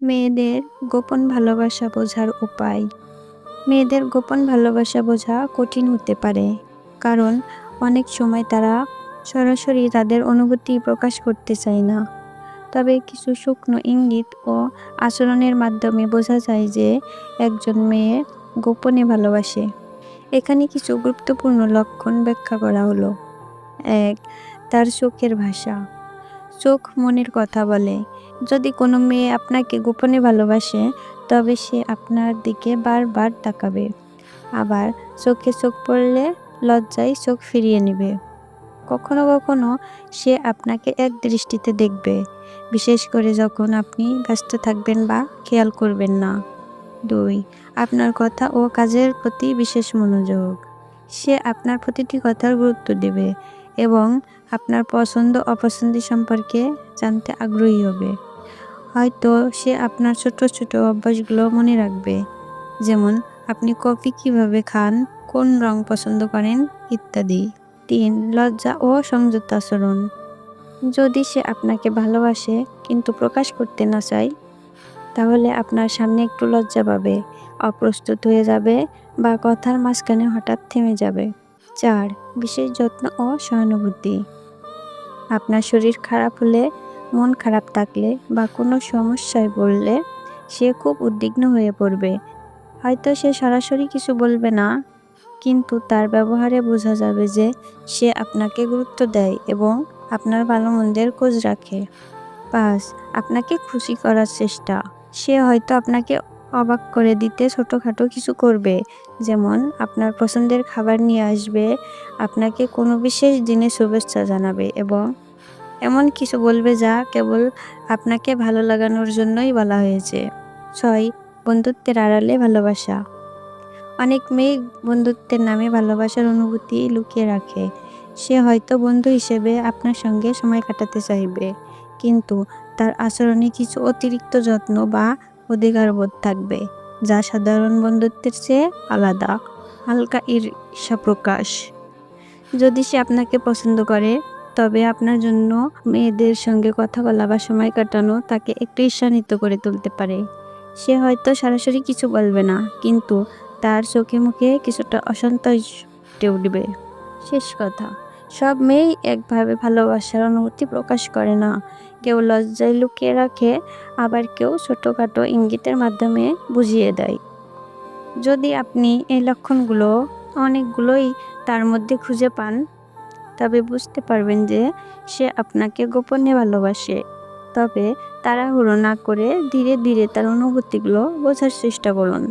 মেয়েদের গোপন ভালোবাসা বোঝার উপায়। মেয়েদের গোপন ভালোবাসা বোঝা কঠিন হতে পারে, কারণ অনেক সময় তারা সরাসরি তাদের অনুভূতি প্রকাশ করতে চায় না। তবে কিছু শুকনো ইঙ্গিত ও আচরণের মাধ্যমে বোঝা যায় যে একজন মেয়ে গোপনে ভালোবাসে। এখানে কিছু গুরুত্বপূর্ণ লক্ষণ ব্যাখ্যা করা হলো। ১. তার চোখের ভাষা। চোখ মনের কথা বলে। যদি কোনো মেয়ে আপনাকে গোপনে ভালোবাসে, তবে সে আপনার দিকে বারবার তাকাবে। আবার চোখে চোখ পড়লে লজ্জায় চোখ ফিরিয়ে নেবে। কখনো কখনো সে আপনাকে এক দৃষ্টিতে দেখবে, বিশেষ করে যখন আপনি ব্যস্ত থাকবেন বা খেয়াল করবেন না। ২. আপনার কথা ও কাজের প্রতি বিশেষ মনোযোগ। সে আপনার প্রতিটি কথার গুরুত্ব দেবে এবং আপনার পছন্দ অপছন্দ সম্পর্কে জানতে আগ্রহী হবে। হয়তো সে আপনার ছোট ছোট অভ্যাসগুলো মনে রাখবে, যেমন আপনি কফি কিভাবে খান, কোন রং পছন্দ করেন ইত্যাদি। ৩. লজ্জা ও সংযত আচরণ। যদি সে আপনাকে ভালোবাসে কিন্তু প্রকাশ করতে না চায়, তাহলে আপনার সামনে একটু লজ্জা পাবে, অপ্রস্তুত হয়ে যাবে বা কথার মাঝখানে হঠাৎ থেমে যাবে। ৪. বিশেষ যত্ন ও সহানুভূতি। আপনার শরীর খারাপ হলে, মন খারাপ থাকলে বা কোনো সমস্যায় পড়লে সে খুব উদ্বিগ্ন হয়ে পড়বে। হয়তো সে সরাসরি কিছু বলবে না, কিন্তু তার ব্যবহারে বোঝা যাবে যে সে আপনাকে গুরুত্ব দেয় এবং আপনার ভালো মন্দের খোঁজ রাখে। ৫. আপনাকে খুশি করার চেষ্টা। সে হয়তো আপনাকে অবাক করে দিতে ছোটখাটো কিছু করবে, যেমন আপনার পছন্দের খাবার নিয়ে আসবে, আপনাকে কোনো বিশেষ দিনে শুভেচ্ছা জানাবে এবং এমন কিছু বলবে যা কেবল আপনাকে ভালো লাগানোর জন্যই বলা হয়েছে। ৬. বন্ধুত্বের আড়ালে ভালোবাসা। অনেক মেয়ে বন্ধুত্বের নামে ভালোবাসার অনুভূতি লুকিয়ে রাখে। সে হয়তো বন্ধু হিসেবে আপনার সঙ্গে সময় কাটাতে চাইবে, কিন্তু তার আচরণে কিছু অতিরিক্ত যত্ন বা অধিকারবোধ থাকবে, যা সাধারণ বন্ধুত্বের চেয়ে আলাদা। হালকা ঈর্ষা প্রকাশ। যদি সে আপনাকে পছন্দ করে, তবে আপনার জন্য মেয়েদের সঙ্গে কথা বলা বা সময় কাটানো তাকে একটু ঈর্ষান্বিত করে তুলতে পারে। সে হয়তো সরাসরি কিছু বলবে না, কিন্তু তার চোখে মুখে কিছুটা অসন্তোষ ফুটে উঠবে। শেষ কথা, সব মেয়েই একভাবে ভালোবাসার অনুভূতি প্রকাশ করে না। কেউ লজ্জায় লুকিয়ে রাখে, আবার কেউ ছোটখাটো ইঙ্গিতের মাধ্যমে বুঝিয়ে দেয়। যদি আপনি এই লক্ষণগুলো অনেকগুলোই তার মধ্যে খুঁজে পান, তবে বুঝতে পারবেন যে সে আপনাকে গোপনে ভালোবাসে। তবে তাড়াহুড়ো না করে ধীরে ধীরে তার অনুভূতিগুলো বোঝার চেষ্টা করুন।